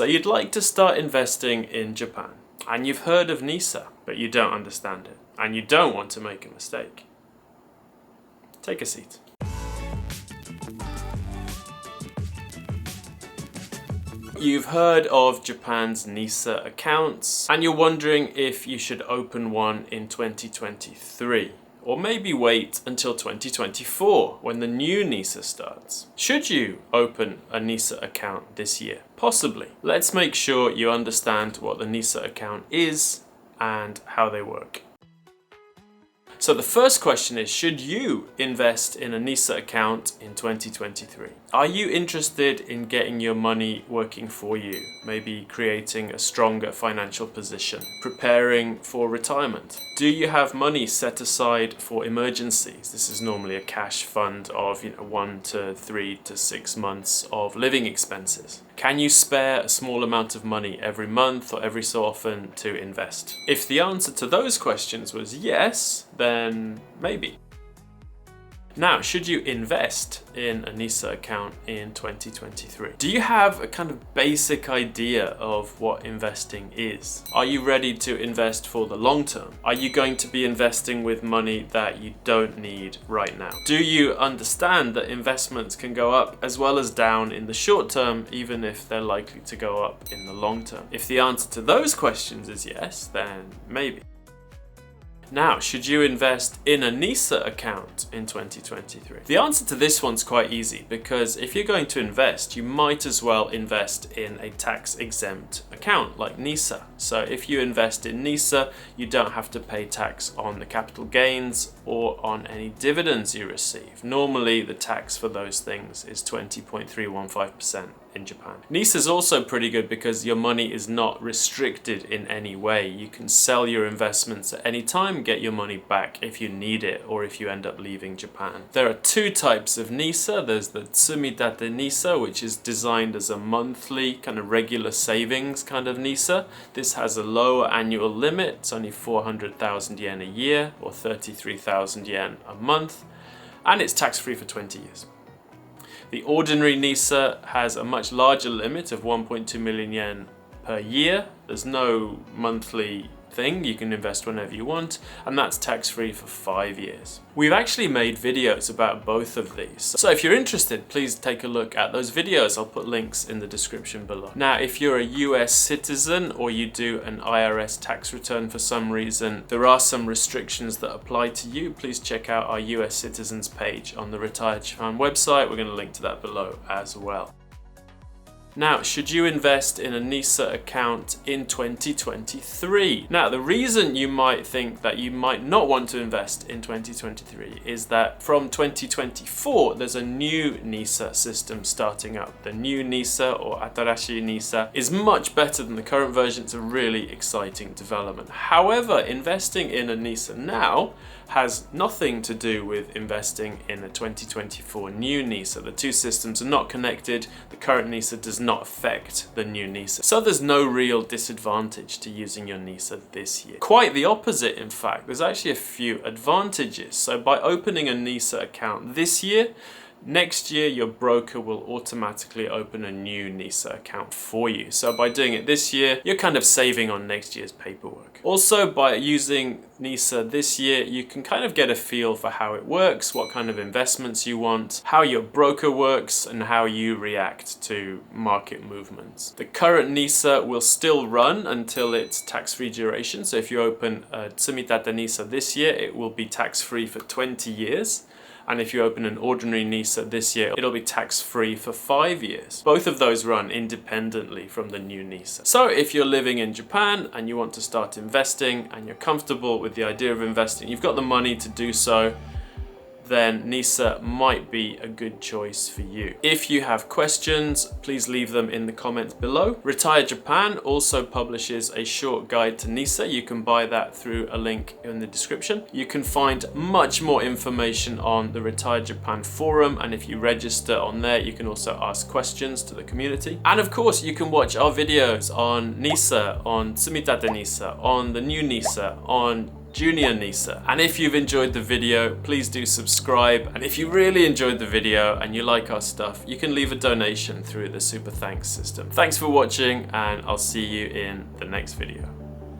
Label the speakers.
Speaker 1: So you'd like to start investing in Japan, and you've heard of NISA, but you don't understand it, and you don't want to make a mistake. Take a seat. You've heard of Japan's NISA accounts, and you're wondering if you should open one in 2023. Or maybe wait until 2024 when the new NISA starts. Should you open a NISA account this year? Possibly. Let's make sure you understand what the NISA account is and how they work. So the first question is, should you invest in a NISA account in 2023? Are you interested in getting your money working for you? Maybe creating a stronger financial position, preparing for retirement? Do you have money set aside for emergencies? This is normally a cash fund of 1 to 3 to 6 months of living expenses. Can you spare a small amount of money every month or every so often to invest? If the answer to those questions was yes, then maybe. Now, should you invest in a NISA account in 2023? Do you have a kind of basic idea of what investing is? Are you ready to invest for the long term? Are you going to be investing with money that you don't need right now? Do you understand that investments can go up as well as down in the short term, even if they're likely to go up in the long term? If the answer to those questions is yes, then maybe. Now, should you invest in a NISA account in 2023? The answer to this one's quite easy, because if you're going to invest, you might as well invest in a tax-exempt account like NISA. So if you invest in NISA, you don't have to pay tax on the capital gains or on any dividends you receive. Normally, the tax for those things is 20.315% in Japan. NISA is also pretty good because your money is not restricted in any way. You can sell your investments at any time, get your money back if you need it or if you end up leaving Japan. There are two types of NISA. There's the Tsumitate NISA, which is designed as a monthly kind of regular savings kind of NISA. This has a lower annual limit. It's only 400,000 yen a year or 33,000 yen a month, and it's tax-free for 20 years. The ordinary NISA has a much larger limit of 1.2 million yen per year. There's no monthly thing, you can invest whenever you want, and that's tax-free for 5 years. We've actually made videos about both of these, so if you're interested, please take a look at those videos. I'll put links in the description below. Now, if you're a US citizen or you do an IRS tax return for some reason, there are some restrictions that apply to you. Please check out our US citizens page on the RetireJapan website. We're going to link to that below as well. Now, should you invest in a NISA account in 2023? Now, the reason you might think that you might not want to invest in 2023 is that from 2024, there's a new NISA system starting up. The new NISA, or RetireJapan NISA, is much better than the current version. It's a really exciting development. However, investing in a NISA now has nothing to do with investing in a 2024 new NISA. The two systems are not connected. The current NISA does not affect the new NISA. So there's no real disadvantage to using your NISA this year. Quite the opposite, in fact. There's actually a few advantages. So by opening a NISA account this year, next year, your broker will automatically open a new NISA account for you. So by doing it this year, you're kind of saving on next year's paperwork. Also, by using NISA this year, you can kind of get a feel for how it works, what kind of investments you want, how your broker works, and how you react to market movements. The current NISA will still run until its tax-free duration. So if you open a Tsumitate NISA this year, it will be tax-free for 20 years. And if you open an ordinary NISA this year, it'll be tax-free for 5 years. Both of those run independently from the new NISA. So if you're living in Japan and you want to start investing and you're comfortable with the idea of investing, you've got the money to do so, then NISA might be a good choice for you. If you have questions, please leave them in the comments below. RetireJapan also publishes a short guide to NISA. You can buy that through a link in the description. You can find much more information on the RetireJapan forum, and if you register on there, you can also ask questions to the community. And of course, you can watch our videos on NISA, on Tsumitate NISA, on the new NISA, on Junior NISA. And if you've enjoyed the video, please do subscribe. And if you really enjoyed the video and you like our stuff, you can leave a donation through the Super Thanks system. Thanks for watching, and I'll see you in the next video.